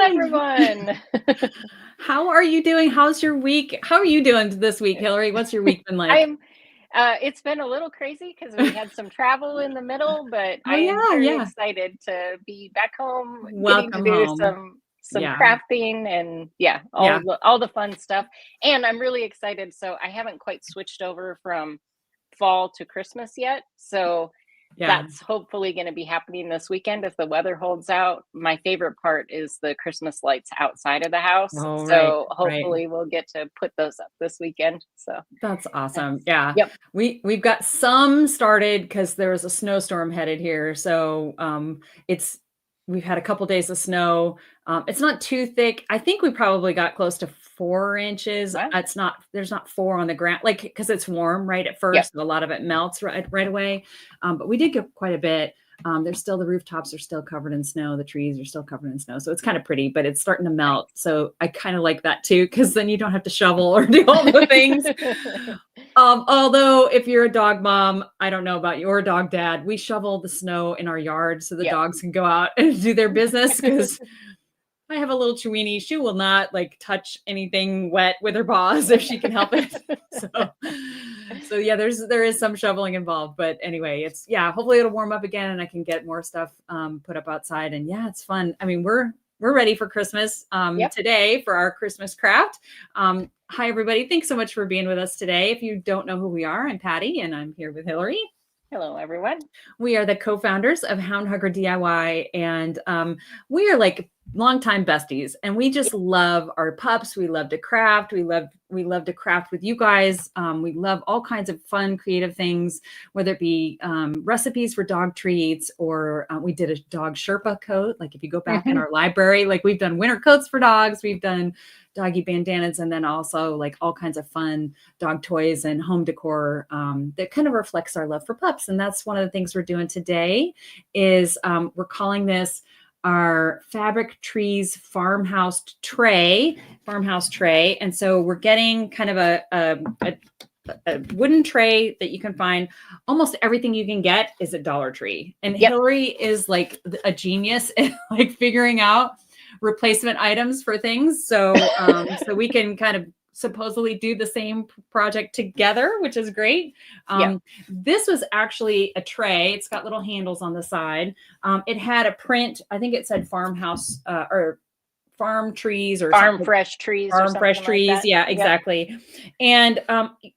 everyone. How are you doing? How's your week? How are you doing this week, Hillary? What's your week been like? It's been a little crazy because we had some travel in the middle, but Oh I am yeah, very yeah. excited to be back home, getting to Welcome do home. some Yeah, crafting and yeah, all the fun stuff. And I'm really excited. So I haven't quite switched over from fall to Christmas yet. So yeah. that's hopefully going to be happening this weekend if the weather holds out. My favorite part is the Christmas lights outside of the house. Oh, right, So right. hopefully we'll get to put those up this weekend. So That's awesome. that's, Yeah. yep. We've got some started because there was a snowstorm headed here. So it's we've had a couple days of snow. It's not too thick. I think we probably got close to 4 inches. Wow. It's not there's not four on the ground, like because it's warm right at Yep. first. A lot of it melts right away. But we did get quite a bit. There's still the rooftops are still covered in snow. The trees are still covered in snow. So it's kind of pretty, but it's starting to melt. So I kind of like that too, because then you don't have to shovel or do all the things. Although if you're a dog mom, I don't know about your dog dad, we shovel the snow in our yard so the Yep. dogs can go out and do their business because I have a little Chewini. She will not like touch anything wet with her paws if she can help it. So yeah, there is some shoveling involved, but anyway, hopefully it'll warm up again and I can get more stuff put up outside. And yeah, it's fun. I mean, we're ready for Christmas Yep. today for our Christmas craft. Hi everybody. Thanks so much for being with us today. If you don't know who we are, I'm Patty and I'm here with Hillary. Hello, everyone. We are the co-founders of Hound Hugger DIY, and we are like longtime besties, and we just love our pups. We love to craft. We love to craft with you guys. We love all kinds of fun, creative things, whether it be recipes for dog treats, or we did a dog Sherpa coat. Like if you go back in our library, like we've done winter coats for dogs. We've done doggy bandanas, and then also like all kinds of fun dog toys and home decor that kind of reflects our love for pups. And that's one of the things we're doing today is we're calling this our Fabric Trees Farmhouse Tray. And so we're getting kind of a wooden tray that you can find. Almost everything you can get is at Dollar Tree. And Hillary is like a genius in like figuring out replacement items for things. So we can kind of supposedly do the same project together, which is great. This was actually a tray. It's got little handles on the side. It had a print. I think it said farmhouse or farm trees or farm fresh trees. Farm fresh trees. Like yeah, exactly. And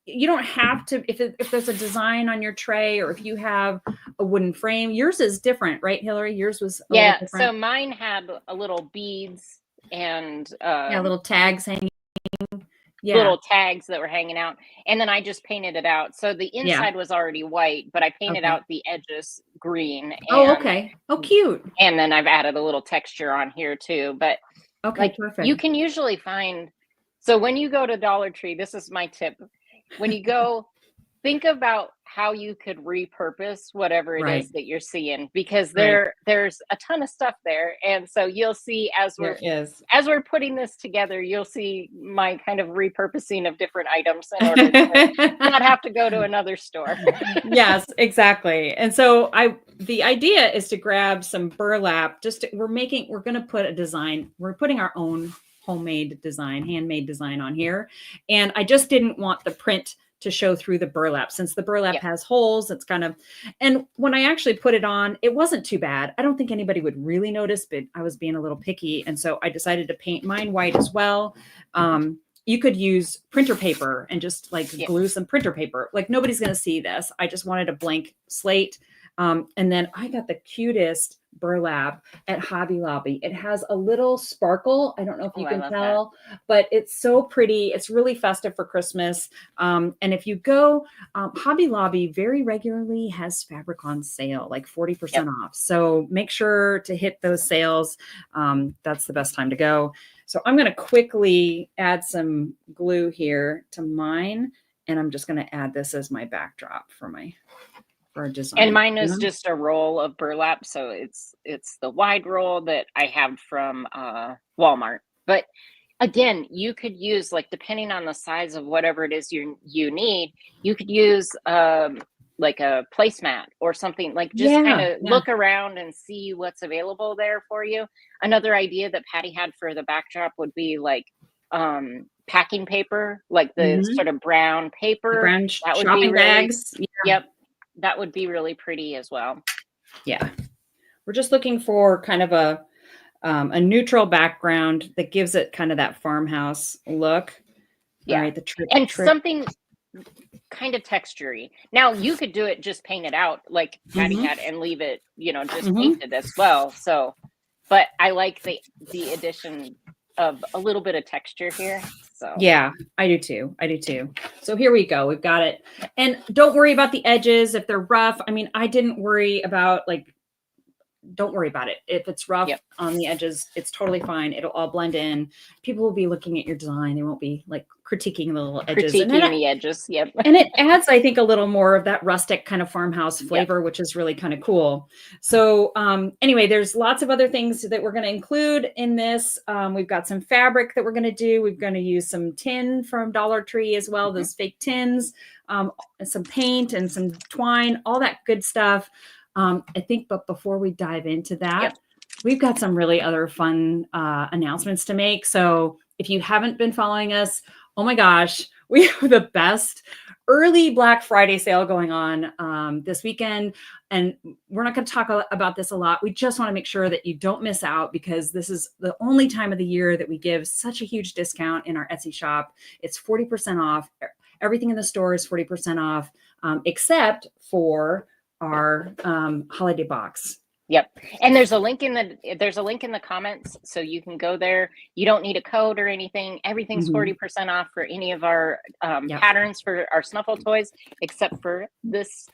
you don't have to, if there's a design on your tray or if you have a wooden frame, yours is different, right, Hillary? Yours was a little different. So mine had a little beads and little tags hanging. Little tags that were hanging out, and then I just painted it out. So the inside was already white, but I painted out the edges green. Okay. Oh, cute. And then I've added a little texture on here too. But perfect. You can usually find. So when you go to Dollar Tree, this is my tip. When you go, think about how you could repurpose whatever it is that you're seeing, because there's a ton of stuff there. And so you'll see as we're putting this together, you'll see my kind of repurposing of different items in order to not have to go to another store. Yes, exactly. And so the idea is to grab some burlap. We're going to put a design. We're putting our own homemade design, handmade design on here. And I just didn't want the print to show through the burlap, since the burlap has holes. It's kind of, and when I actually put it on, it wasn't too bad. I don't think anybody would really notice, but I was being a little picky. And so I decided to paint mine white as well. You could use printer paper and just like glue some printer paper. Like nobody's going to see this. I just wanted a blank slate. And then I got the cutest burlap at Hobby Lobby. It has a little sparkle. I don't know if you can tell, but it's so pretty. It's really festive for Christmas. And if you go, Hobby Lobby very regularly has fabric on sale, like 40% off. So make sure to hit those sales. That's the best time to go. So I'm going to quickly add some glue here to mine. And I'm just going to add this as my backdrop for our design. And mine is just a roll of burlap. So it's the wide roll that I have from Walmart. But again, you could use, like, depending on the size of whatever it is you need, you could use like a placemat or something, like just kind of look around and see what's available there for you. Another idea that Patty had for the backdrop would be like packing paper, like the sort of brown paper. Brown that would shopping be really, bags. Yep. That would be really pretty as well. Yeah. We're just looking for kind of a neutral background that gives it kind of that farmhouse look. Yeah. All right, and something kind of textury. Now you could do it just paint it out like Patty had and leave it, just painted as well. So, but I like the addition of a little bit of texture here. So yeah, I do too. So here we go. We've got it. And don't worry about the edges if they're rough. I mean, I didn't worry about don't worry about it. If it's rough on the edges, it's totally fine. It'll all blend in. People will be looking at your design. They won't be like critiquing the little edges. Critiquing the edges. Yep. And it adds, I think, a little more of that rustic kind of farmhouse flavor, which is really kind of cool. So anyway, there's lots of other things that we're going to include in this. We've got some fabric that we're going to do. We're going to use some tin from Dollar Tree as well, those fake tins, some paint and some twine, all that good stuff. I think, but before we dive into that, we've got some really other fun announcements to make. So if you haven't been following us, oh my gosh, we have the best early Black Friday sale going on this weekend. And we're not going to talk about this a lot. We just want to make sure that you don't miss out, because this is the only time of the year that we give such a huge discount in our Etsy shop. It's 40% off. Everything in the store is 40% off, except for our holiday box. Yep. And there's a link in the comments, so you can go there. You don't need a code or anything. Everything's 40% off for any of our patterns for our Snuffle toys, except for this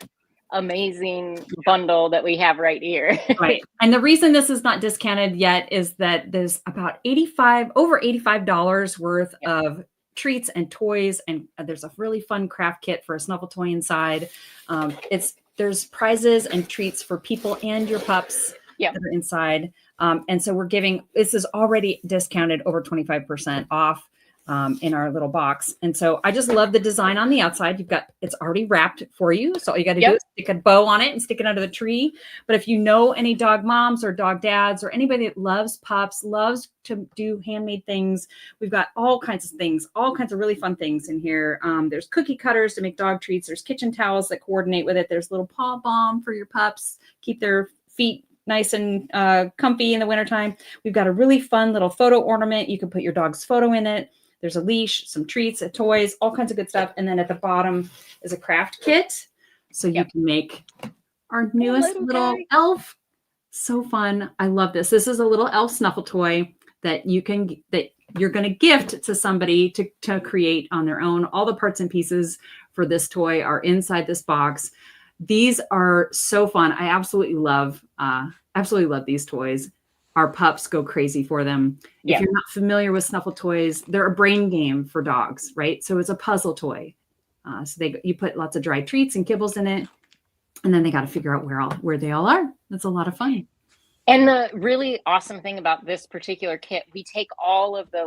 amazing bundle that we have right here. Right. And the reason this is not discounted yet is that there's about over $85 worth of treats and toys, and there's a really fun craft kit for a Snuffle toy inside. There's prizes and treats for people and your pups that are inside. And so this is already discounted over 25% off in our little box. And so I just love the design on the outside. It's already wrapped for you. So all you got to do is stick a bow on it and stick it under the tree. But if you know any dog moms or dog dads or anybody that loves pups, loves to do handmade things, we've got all kinds of things, all kinds of really fun things in here. There's cookie cutters to make dog treats. There's kitchen towels that coordinate with it. There's little paw balm for your pups, keep their feet nice and comfy in the wintertime. We've got a really fun little photo ornament. You can put your dog's photo in it. There's a leash, some treats, toys, all kinds of good stuff. And then at the bottom is a craft kit. So you can make our newest little elf. So fun. I love this. This is a little elf snuffle toy that you're going to gift to somebody to create on their own. All the parts and pieces for this toy are inside this box. These are so fun. I absolutely love these toys. Our pups go crazy for them. If you're not familiar with Snuffle toys, they're a brain game for dogs, right? So it's a puzzle toy. So you put lots of dry treats and kibbles in it, and then they got to figure out where they all are. That's a lot of fun. And the really awesome thing about this particular kit, we take all of the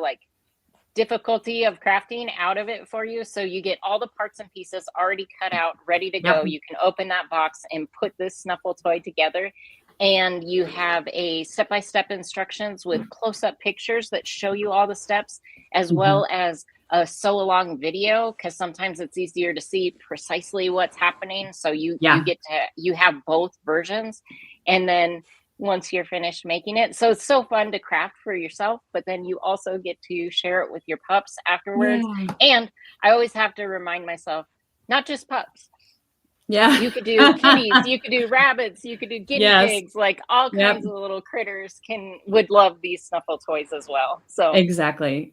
difficulty of crafting out of it for you. So you get all the parts and pieces already cut out, ready to go. You can open that box and put this Snuffle toy together. And you have a step-by-step instructions with close-up pictures that show you all the steps, as well as a sew-along video, because sometimes it's easier to see precisely what's happening. So you have both versions. And then once you're finished making it, so it's so fun to craft for yourself, but then you also get to share it with your pups afterwards. And I always have to remind myself, not just pups. You could do kitties, you could do rabbits, you could do guinea pigs, like all kinds of little critters would love these Snuffle toys as well. So exactly.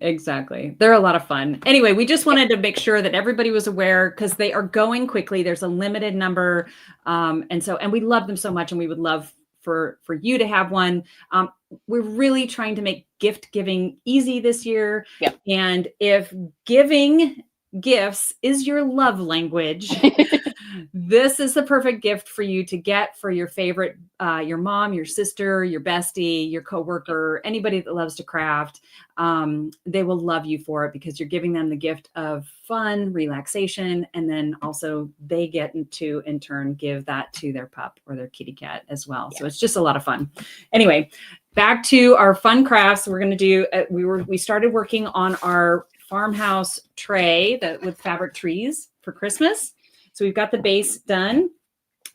They're a lot of fun. Anyway, we just wanted to make sure that everybody was aware, because they are going quickly. There's a limited number. And we love them so much, and we would love for you to have one. We're really trying to make gift giving easy this year. And if giving gifts is your love language, This is the perfect gift for you to get for your favorite, your mom, your sister, your bestie, your coworker, anybody that loves to craft. They will love you for it because you're giving them the gift of fun, relaxation, and then also they get to, in turn, give that to their pup or their kitty cat as well. So it's just a lot of fun. Anyway, back to our fun crafts. We're going to do, we started working on our farmhouse tray with fabric trees for Christmas. So we've got the base done.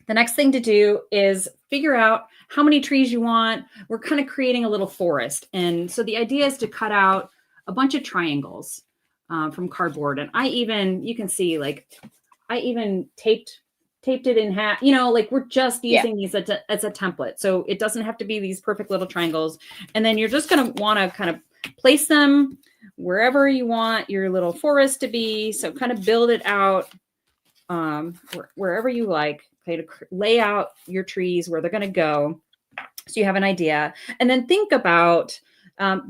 The next thing to do is figure out how many trees you want. We're kind of creating a little forest. And so the idea is to cut out a bunch of triangles from cardboard. And you can see, like, I even taped it in half, like we're just using these as a template. So it doesn't have to be these perfect little triangles. And then you're just going to want to kind of place them wherever you want your little forest to be. So kind of build it out wherever you like. Okay, to lay out your trees where they're going to go, so you have an idea. And then think about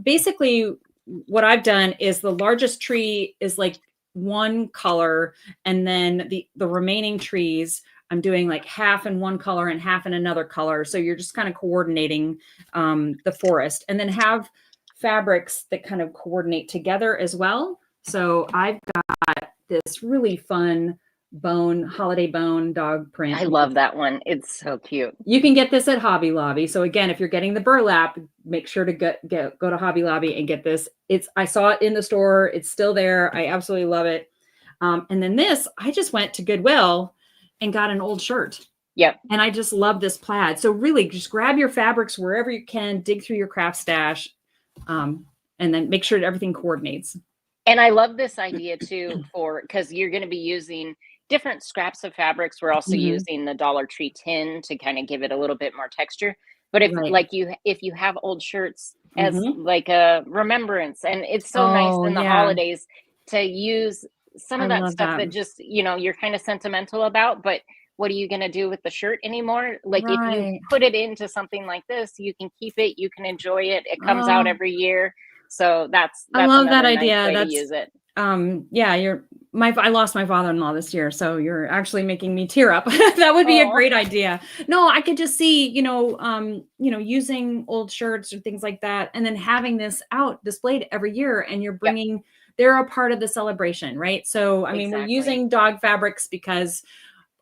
basically what I've done is the largest tree is like one color, and then the remaining trees I'm doing like half in one color and half in another color. So you're just kind of coordinating the forest, and then have fabrics that kind of coordinate together as well. So I've got this really fun holiday bone dog print. I love that one. It's so cute. You can get this at Hobby Lobby. So again, if you're getting the burlap, make sure to go to Hobby Lobby and get this. I saw it in the store. It's still there. I absolutely love it. And then this, I just went to Goodwill and got an old shirt. Yep. And I just love this plaid. So really just grab your fabrics wherever you can, dig through your craft stash, and then make sure that everything coordinates. And I love this idea too, because you're going to be using different scraps of fabrics. We're also using the Dollar Tree tin to kind of give it a little bit more texture. But if you have old shirts as like a remembrance, and it's so nice in the holidays to use some of that stuff that just, you're kind of sentimental about, but what are you going to do with the shirt anymore? Like if you put it into something like this, you can keep it, you can enjoy it. It comes out every year. So that's I love that idea. Nice way to use it. I lost my father-in-law this year, so you're actually making me tear up. That would be a great idea. No, I could just see, using old shirts or things like that, and then having this out displayed every year, and you're bringing, they're a part of the celebration, right? So, I mean, we're using dog fabrics because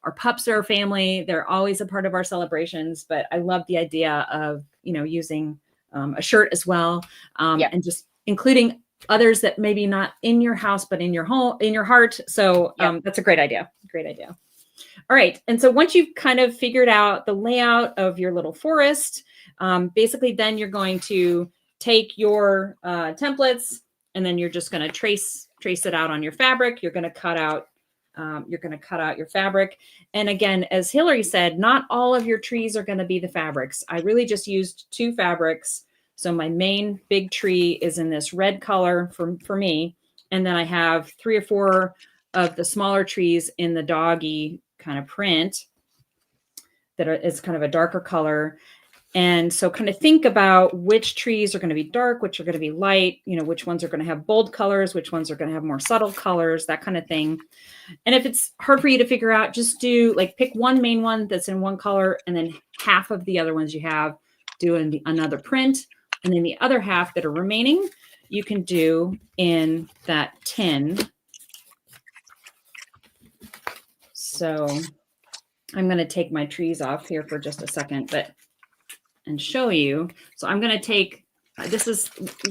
our pups are family. They're always a part of our celebrations, but I love the idea of, using a shirt as well, and just including others that maybe not in your house, but in your home, in your heart. So that's a great idea. Great idea. All right. And so once you've kind of figured out the layout of your little forest, basically then you're going to take your templates, and then you're just going to trace it out on your fabric. You're going to cut out your fabric. And again, as Hillary said, not all of your trees are going to be the fabrics. I really just used 2 fabrics. So my main big tree is in this red color for me. And then I have 3 or 4 of the smaller trees in the doggy kind of print it's kind of a darker color. And so kind of think about which trees are going to be dark, which are going to be light, which ones are going to have bold colors, which ones are going to have more subtle colors, that kind of thing. And if it's hard for you to figure out, just pick one main one that's in one color, and then half of the other ones you have do in another print. And then the other half that are remaining, you can do in that tin. So I'm going to take my trees off here for just a second, and show you. So I'm going to take, this is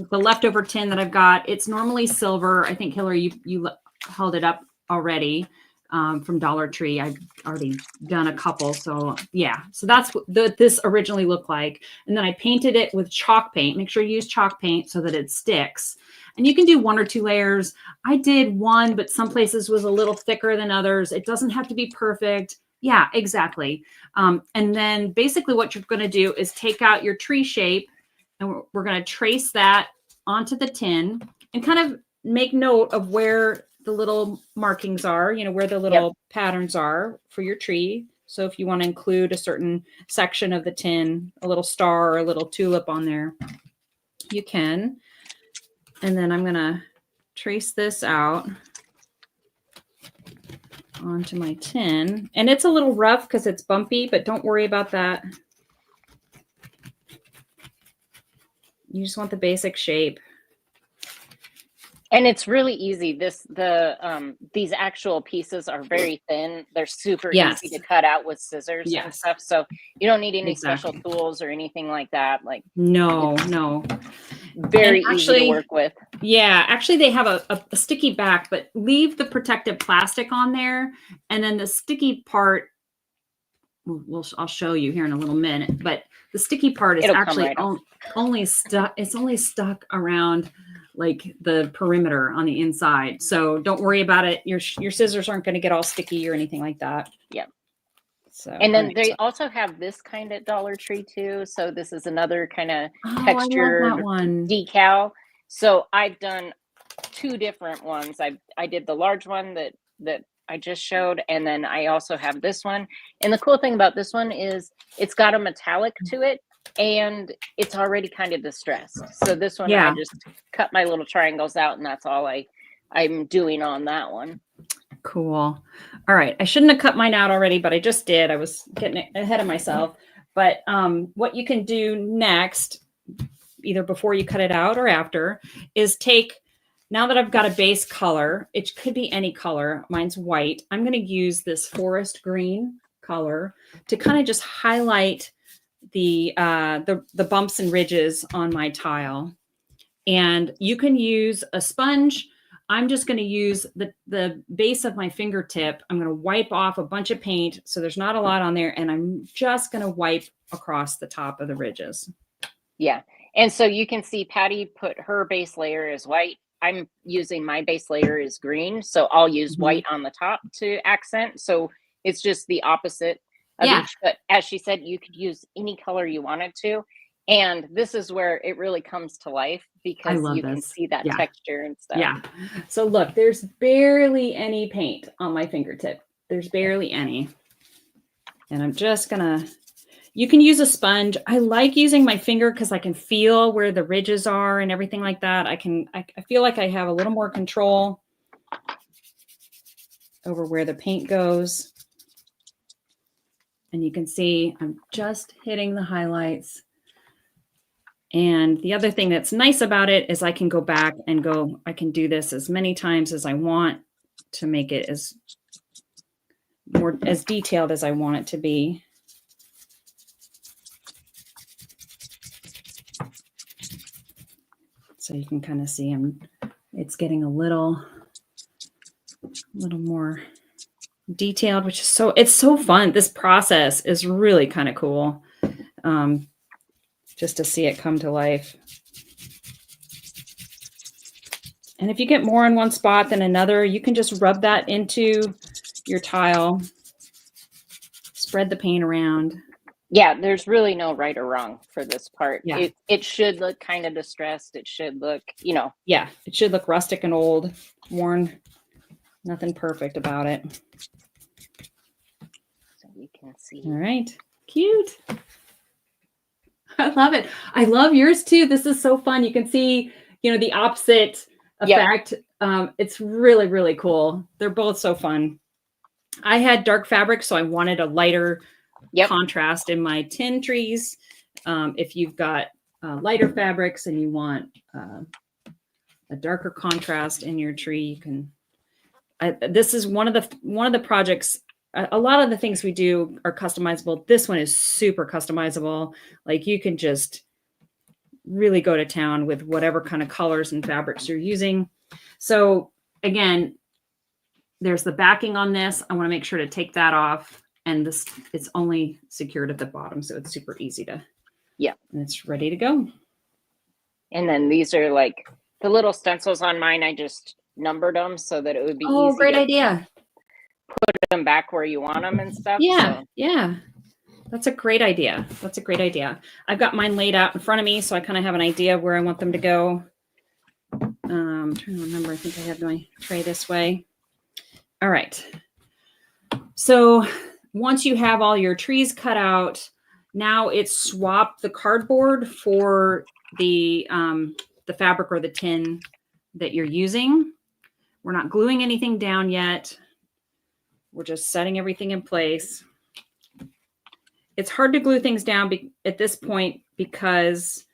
the leftover tin that I've got. It's normally silver. I think Hillary, you held it up already from Dollar Tree. I've already done a couple. So yeah, so that's what this originally looked like. And then I painted it with chalk paint. Make sure you use chalk paint so that it sticks. And you can do 1 or 2 layers. I did 1, but some places was a little thicker than others. It doesn't have to be perfect. Yeah, exactly. And then basically what you're going to do is take out your tree shape, and we're going to trace that onto the tin and kind of make note of where the little markings are, where the little patterns are for your tree. So if you want to include a certain section of the tin, a little star or a little tulip on there, you can. And then I'm going to trace this out onto my tin. And it's a little rough because it's bumpy, but don't worry about that. You just want the basic shape. And it's really easy. These actual pieces are very thin. They're super easy to cut out with scissors and stuff. So you don't need any special tools or anything like that. Like no. Very easy to work with. Yeah, actually they have a sticky back, but leave the protective plastic on there. And then the sticky part, I'll show you here in a little minute, but the sticky part is actually only stuck. It's only stuck around like the perimeter on the inside. So don't worry about it. Your scissors aren't going to get all sticky or anything like that. Yeah. So, and then they also have this kind at Dollar Tree too. So this is another kind of textured decal. So I've done 2 different ones. I did the large one that I just showed, and then I also have this one. And the cool thing about this one is it's got a metallic to it, and it's already kind of distressed. So this one, I just cut my little triangles out, and that's all I'm doing on that one. Cool. All right. I shouldn't have cut mine out already, but I just did. I was getting ahead of myself. But what you can do next, either before you cut it out or after, is take, now that I've got a base color, it could be any color. Mine's white. I'm going to use this forest green color to kind of just highlight the bumps and ridges on my tile. And you can use a sponge. I'm just going to use the base of my fingertip. I'm going to wipe off a bunch of paint so there's not a lot on there, and I'm just going to wipe across the top of the ridges. Yeah. And so you can see Patty put her base layer as white. I'm using my base layer is green, so I'll use white on the top to accent. So it's just the opposite of each. But as she said, you could use any color you wanted to. And this is where it really comes to life because you can see that texture and stuff. Yeah. So look, there's barely any paint on my fingertip. There's barely any. And I'm just gonna, you can use a sponge. I like using my finger because I can feel where the ridges are and everything like that. I feel like I have a little more control over where the paint goes. And you can see I'm just hitting the highlights. And the other thing that's nice about it is I can go back and I can do this as many times as I want to make it as detailed as I want it to be. So you can kind of see it's getting a little more detailed, which is it's so fun. This process is really kind of cool. Just to see it come to life. And if you get more in one spot than another, you can just rub that into your tile, spread the paint around. Yeah, there's really no right or wrong for this part. Yeah. It should look kind of distressed. It should look, Yeah, it should look rustic and old, worn. Nothing perfect about it. So you can see. All right, cute. I love it. I love yours too. This is so fun. You can see, the opposite effect. It's really, really cool. They're both so fun. I had dark fabric, so I wanted a lighter contrast in my tin trees. If you've got lighter fabrics and you want a darker contrast in your tree, you can. This is one of the projects. A lot of the things we do are customizable. This one is super customizable. Like you can just really go to town with whatever kind of colors and fabrics you're using. So again, there's the backing on this. I want to make sure to take that off. And it's only secured at the bottom. So it's super easy to, and it's ready to go. And then these are like the little stencils on mine. I just numbered them so that it would be easy. Oh, great idea. Put them back where you want them and stuff. Yeah. So. Yeah. That's a great idea. I've got mine laid out in front of me, so I kind of have an idea of where I want them to go. I'm trying to remember. I think I have my tray this way. All right. So once you have all your trees cut out, now it's swap the cardboard for the fabric or the tin that you're using. We're not gluing anything down yet. we're just setting everything in place. It's hard to glue things down at this point because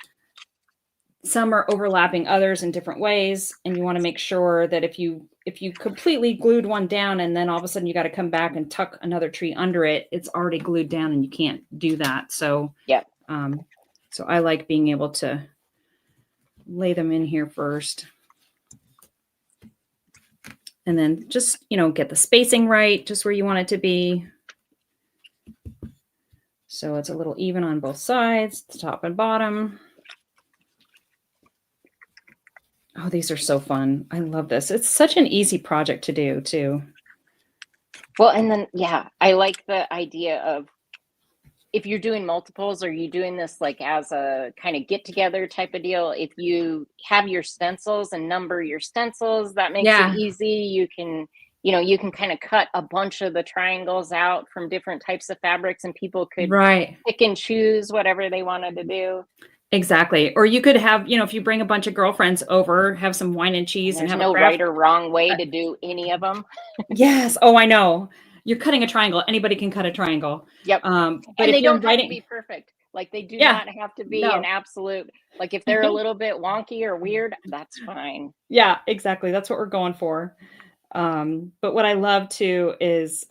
some are overlapping others in different ways. And you want to make sure that if you completely glued one down and then all of a sudden you got to come back and tuck another tree under it, it's already glued down and you can't do that. So, yeah. So I like being able to lay them in here first. And then just, get the spacing right, just where you want it to be. So it's a little even on both sides, the top and bottom. Oh, these are so fun. I love this. It's such an easy project to do too. Well, and then, I like the idea of if you're doing multiples, or you doing this like as a kind of get together type of deal, if you have your stencils and number your stencils, that makes it easy. You can, you can kind of cut a bunch of the triangles out from different types of fabrics, and people could pick and choose whatever they wanted to do. Exactly. Or you could have, if you bring a bunch of girlfriends over, have some wine and cheese, and have no right or wrong way to do any of them. Yes. Oh, I know. You're cutting a triangle. Anybody can cut a triangle. Yep. But and they don't have to be perfect. Like they do not have to be an absolute, like if they're a little bit wonky or weird, that's fine. Yeah, exactly. That's what we're going for. But what I love too is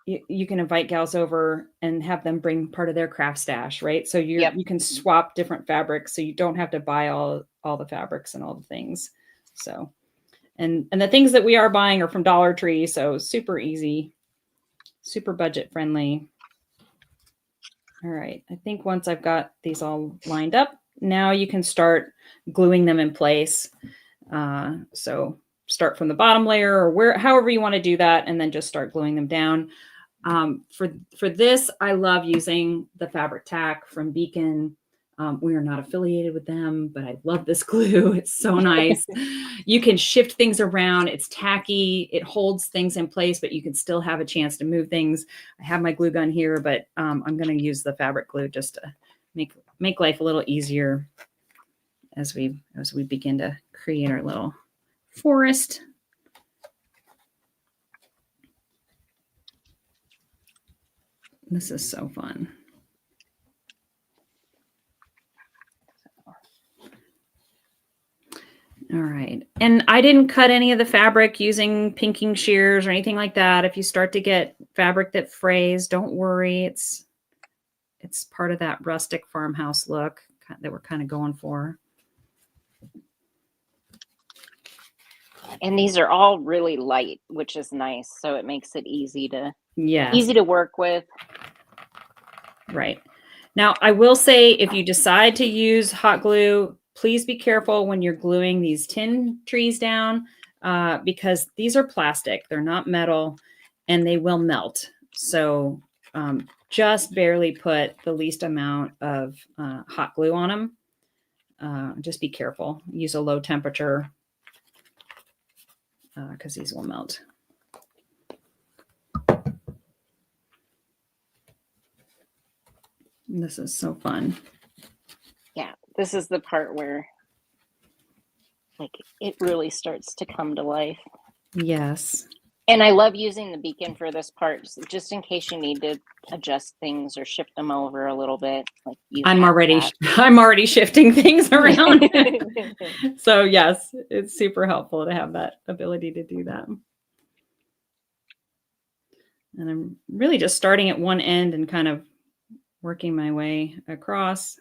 you can invite gals over and have them bring part of their craft stash, right? So you can swap different fabrics, so you don't have to buy all the fabrics and all the things. So, and the things that we are buying are from Dollar Tree, so super easy, super budget friendly. All right, I think once I've got these all lined up, now you can start gluing them in place. So start from the bottom layer, or however you want to do that, and then just start gluing them down. For this, I love using the fabric tack from Beacon. We are not affiliated with them, but I love this glue. It's so nice. You can shift things around. It's tacky. It holds things in place, but you can still have a chance to move things. I have my glue gun here, but I'm going to use the fabric glue just to make life a little easier as we begin to create our little forest. This is so fun. All right. And I didn't cut any of the fabric using pinking shears or anything like that. If you start to get fabric that frays, don't worry. It's part of that rustic farmhouse look that we're kind of going for. And these are all really light, which is nice. So it makes it easy to work with. Right. Now, I will say, if you decide to use hot glue, please be careful when you're gluing these tin trees down, because these are plastic. They're not metal, and they will melt. So just barely put the least amount of hot glue on them. Just be careful. Use a low temperature, because these will melt. This is so fun. Yeah, this is the part where like it really starts to come to life. Yes. And I love using the Beacon for this part, just in case you need to adjust things or shift them over a little bit. Like I'm already shifting things around. So yes, it's super helpful to have that ability to do that. And I'm really just starting at one end and kind of working my way across.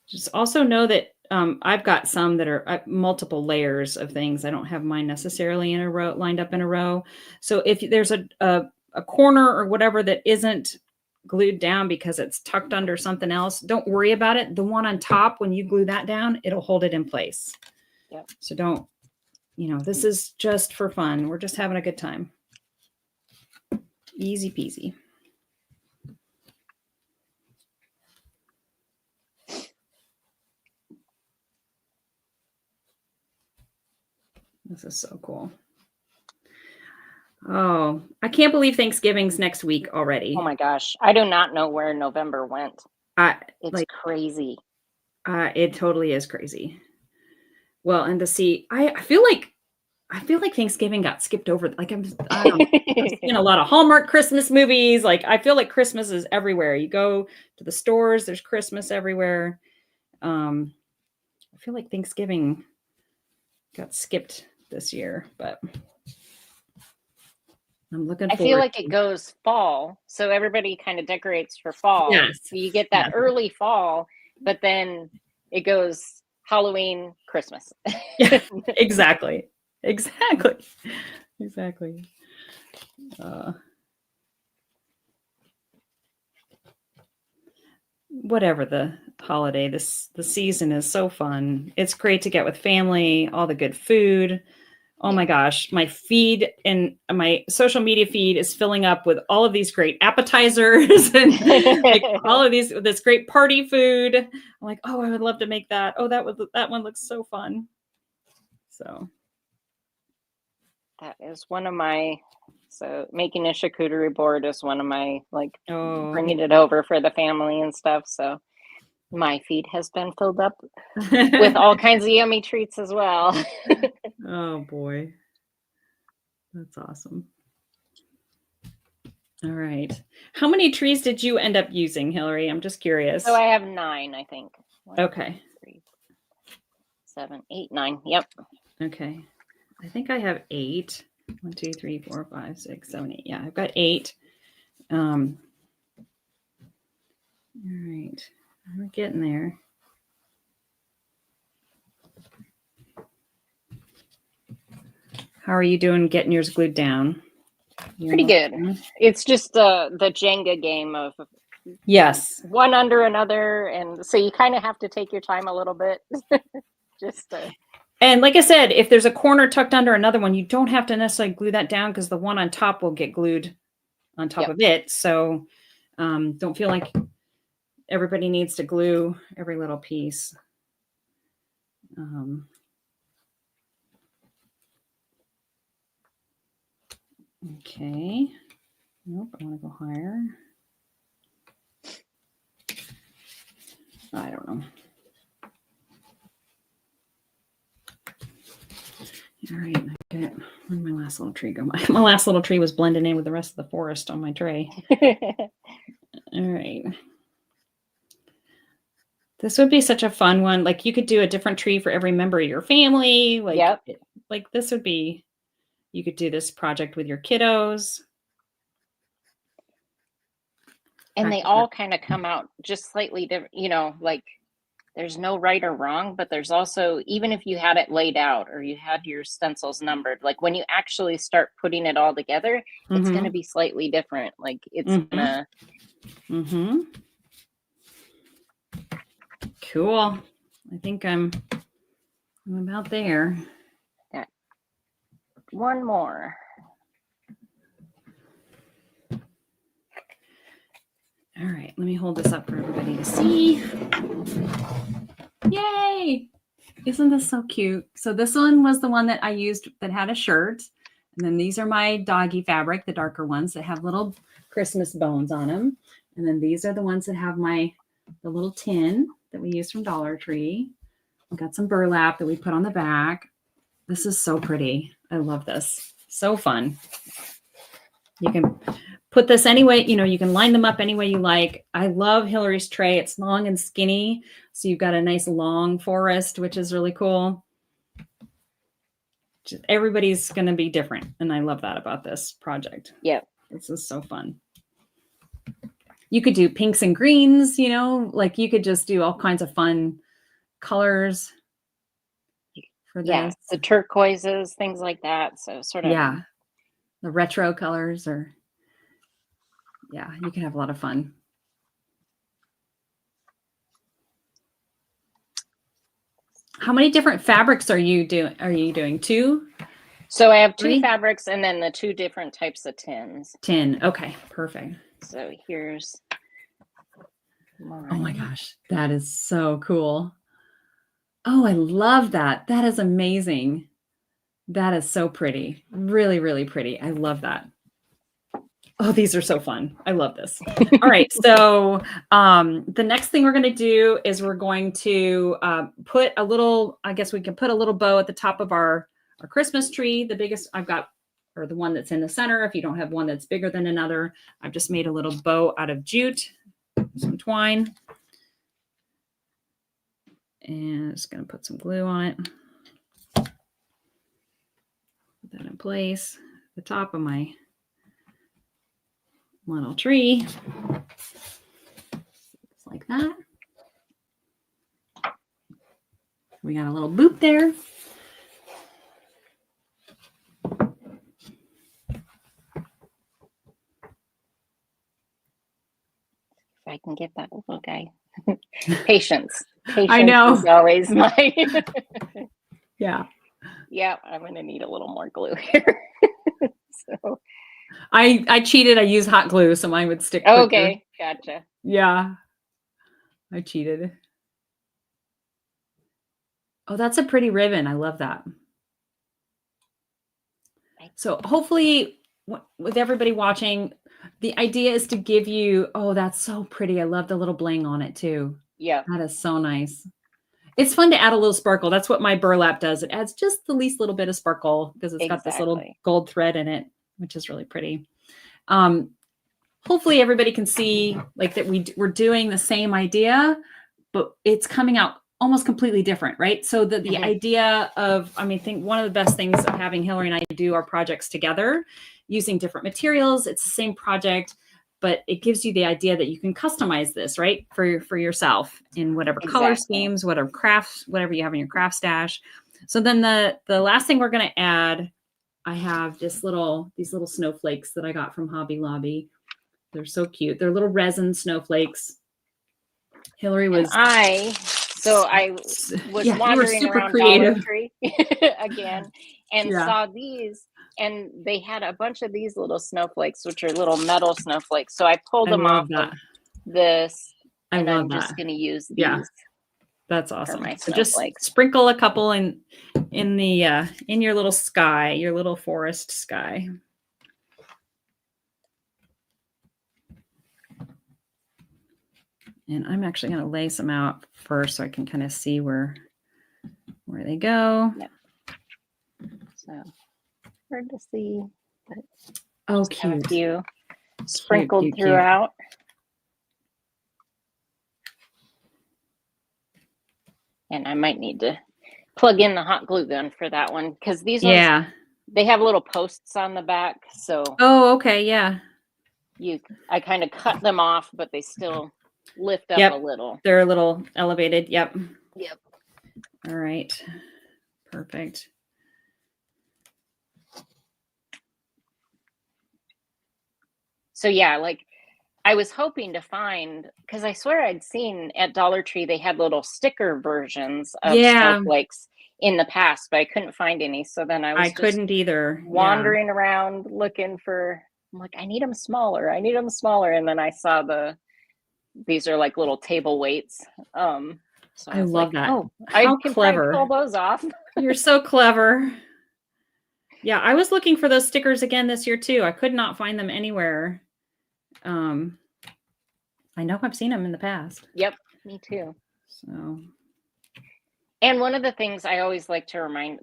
Just also know that I've got some that are multiple layers of things. I don't have mine necessarily in a row, lined up in a row. So if there's a corner or whatever that isn't glued down because it's tucked under something else, don't worry about it. The one on top, when you glue that down, it'll hold it in place. Yep. So don't, this is just for fun. We're just having a good time. Easy peasy. This is so cool. Oh, I can't believe Thanksgiving's next week already. Oh my gosh. I do not know where November went. It's crazy. It totally is crazy. Well, and to see, I feel like Thanksgiving got skipped over. Like I don't know. I've seen a lot of Hallmark Christmas movies. Like I feel like Christmas is everywhere. You go to the stores, there's Christmas everywhere. I feel like Thanksgiving got skipped this year, but I'm looking forward. I feel like it goes fall, so everybody kind of decorates for fall. Yes. So you get that early fall, but then it goes Halloween, Christmas. Yeah, exactly. Whatever the holiday, the season is so fun. It's great to get with family, all the good food. Oh my gosh, my feed and my social media feed is filling up with all of these great appetizers and like all of this great party food. I'm like, oh, I would love to make that. Oh, that one looks so fun. So that is one of my, so making a charcuterie board is one of my, like, bringing it over for the family and stuff. So my feed has been filled up with all kinds of yummy treats as well. Oh boy. That's awesome. All right. How many trees did you end up using, Hillary? I'm just curious. So I have 9, I think. 1, okay. 2, 3, 7, 8, 9. Yep. Okay. I think I have 8. 1, 2, 3, 4, 5, 6, 7, 8. Yeah, I've got 8. All right. We're getting there. How are you doing getting yours glued down? Pretty good. It's just the Jenga game of one under another, and so you kind of have to take your time a little bit. And like I said, if there's a corner tucked under another one, you don't have to necessarily glue that down because the one on top will get glued on top of it. So don't feel like everybody needs to glue every little piece. Okay. Nope, I want to go higher. I don't know. All right, where'd my last little tree go? My last little tree was blending in with the rest of the forest on my tray. All right. This would be such a fun one. Like you could do a different tree for every member of your family. Like this would be, you could do this project with your kiddos. And they all kind of come out just slightly different, like there's no right or wrong, but there's also, even if you had it laid out or you had your stencils numbered, like when you actually start putting it all together, it's going to be slightly different. Like it's gonna. Cool. I think I'm about there. Yeah. One more. All right, let me hold this up for everybody to see. Yay! Isn't this so cute? So this one was the one that I used that had a shirt. And then these are my doggy fabric, the darker ones that have little Christmas bones on them. And then these are the ones that have the little tin that we use from Dollar Tree. We got some burlap that we put on the back. This is so pretty. I love this. So fun. You can put this any way, you can line them up any way you like. I love Hillary's tray. It's long and skinny. So you've got a nice long forest, which is really cool. Everybody's going to be different. And I love that about this project. Yeah. This is so fun. You could do pinks and greens, like you could just do all kinds of fun colors for this. Yeah, the turquoises, things like that. So sort of. Yeah. The retro colors you can have a lot of fun. How many different fabrics are you doing? 2? So I have 2 fabrics and then the 2 different types of tins. Tin. Okay, perfect. So here's mine. Oh my gosh, that is so cool. Oh, I love that. That is amazing. That is so pretty. Really, really pretty. I love that. Oh, these are so fun. I love this. All right. So the next thing we're going to do is we're going to put a little, I guess we can put a little bow at the top of our Christmas tree. The biggest I've got, or the one that's in the center. If you don't have one that's bigger than another, I've just made a little bow out of jute, some twine. And I'm just going to put some glue on it. Put that in place. The top of my little tree, just like that. We got a little boop there. If I can get that little guy. Patience. I know. Is always my. Yeah. Yeah, I'm going to need a little more glue here. So. I cheated. I used hot glue, so mine would stick quicker. Okay, gotcha. Yeah, I cheated. Oh, that's a pretty ribbon. I love that. So hopefully with everybody watching, the idea is to give you, oh, that's so pretty. I love the little bling on it too. Yeah. That is so nice. It's fun to add a little sparkle. That's what my burlap does. It adds just the least little bit of sparkle because it's got this little gold thread in it, which is really pretty. Hopefully everybody can see like that we're doing the same idea, but it's coming out almost completely different, right? So the idea of, I think one of the best things of having Hillary and I do our projects together using different materials, it's the same project, but it gives you the idea that you can customize this, right? For yourself in whatever color schemes, whatever crafts, whatever you have in your craft stash. So then the last thing we're going to add, I have these little snowflakes that I got from Hobby Lobby. They're so cute. They're little resin snowflakes. Hillary was. I was wandering around creative. Dollar Tree again and saw these, and they had a bunch of these little snowflakes, which are little metal snowflakes. So I pulled them off of this, and I'm just going to use these. Yeah. That's awesome. So just sprinkle a couple in your little sky, your little forest sky. And I'm actually going to lay some out first so I can kind of see where they go. Yep. So hard to see, but cute. A few sprinkled throughout. And I might need to plug in the hot glue gun for that one because these ones, they have little posts on the back. So okay, yeah. I kind of cut them off, but they still lift up a little. They're a little elevated. Yep. All right. Perfect. So I was hoping to find, because I swear I'd seen at Dollar Tree they had little sticker versions of snowflakes in the past, but I couldn't find any. So then I couldn't either. Wandering around looking for. I'm like, I need them smaller. And then I saw these are like little table weights. So I love that. Oh, how clever! Pull those off. You're so clever. Yeah, I was looking for those stickers again this year too. I could not find them anywhere. I know I've seen them in the past. Yep, me too. So, and one of the things I always like to remind,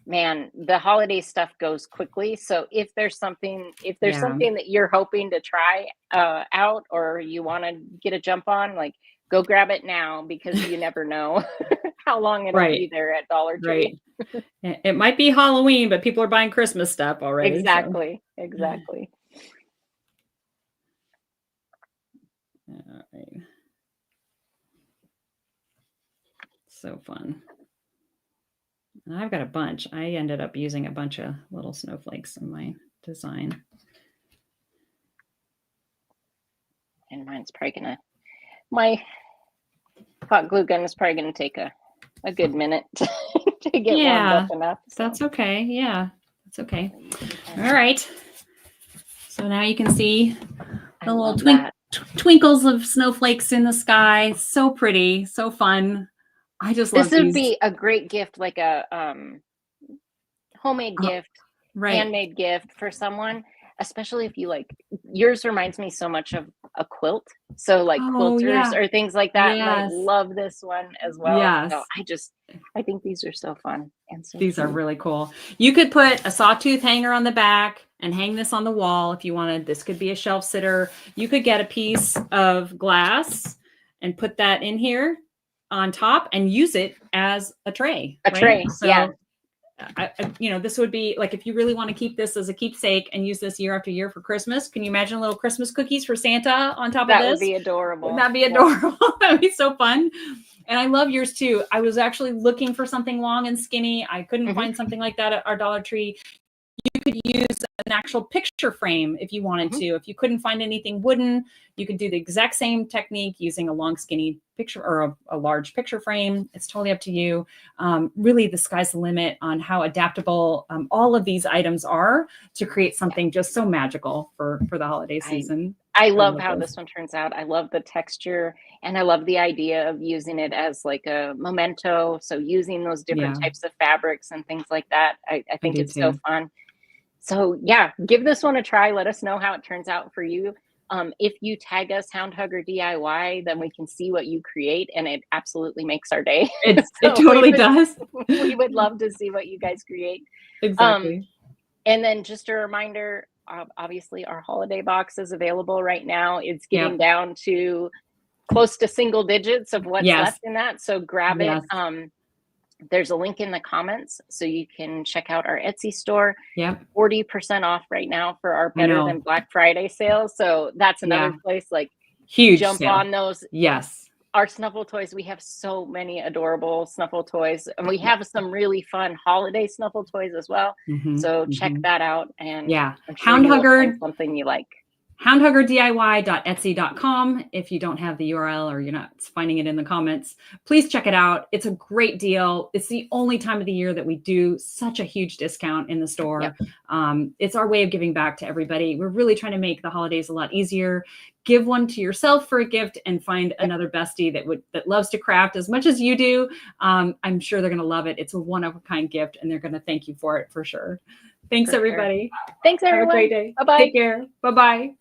man, the holiday stuff goes quickly. So if there's something that you're hoping to try out or you want to get a jump on, go grab it now because you never know how long it'll be there at Dollar Tree. Right. It might be Halloween, but people are buying Christmas stuff already. Exactly. All right. So fun. And I've got a bunch. I ended up using a bunch of little snowflakes in my design. And mine's probably my hot glue gun is probably gonna take a good minute to get warmed up enough. So. That's okay. Yeah, that's okay. All right. So now you can see the little twinkles of snowflakes in the sky. So pretty, so fun. I just love this would be a great gift, like a homemade gift, handmade gift for someone. especially if you like, yours reminds me so much of a quilt. So like quilters or things like that might love this one as well. So I think these are so fun. And so these are really cool. You could put a sawtooth hanger on the back and hang this on the wall if you wanted. This could be a shelf sitter. You could get a piece of glass and put that in here on top and use it as a tray. So, this would be like, if you really want to keep this as a keepsake and use this year after year for Christmas, can you imagine little Christmas cookies for Santa on top of this? That would be adorable. Wouldn't that be adorable? That would be so fun. And I love yours too. I was actually looking for something long and skinny. I couldn't find something like that at our Dollar Tree. You could use an actual picture frame if you wanted to. If you couldn't find anything wooden, you could do the exact same technique using a long, skinny picture or a large picture frame. It's totally up to you. Really, the sky's the limit on how adaptable all of these items are to create something just so magical for the holiday season. I love how this one turns out. I love the texture, and I love the idea of using it as like a memento. So using those different types of fabrics and things like that. I think it's so fun. So yeah, give this one a try. Let us know how it turns out for you. If you tag us Hound Hugger DIY, then we can see what you create, and it absolutely makes our day. It totally does. We would love to see what you guys create. Exactly. And then just a reminder, obviously our holiday box is available right now. It's getting down to close to single digits of what's left in that. So grab it. There's a link in the comments, so you can check out our Etsy store. 40% off right now for our Better Than Black Friday sales. So that's another place, like, huge jump sale on those. Our snuffle toys, we have so many adorable snuffle toys, and we have some really fun holiday snuffle toys as well. So check that out. And I'm sure Hound Hugger, something you like. houndhuggerdiy.etsy.com. If you don't have the URL or you're not finding it in the comments, please check it out. It's a great deal. It's the only time of the year that we do such a huge discount in the store. It's our way of giving back to everybody. We're really trying to make the holidays a lot easier. Give one to yourself for a gift, and find another bestie that loves to craft as much as you do. I'm sure they're going to love it. It's a one-of-a-kind gift, and they're going to thank you for it for sure. Thanks, everybody. Thanks, everyone. Have a great day. Bye-bye. Take care. Bye-bye.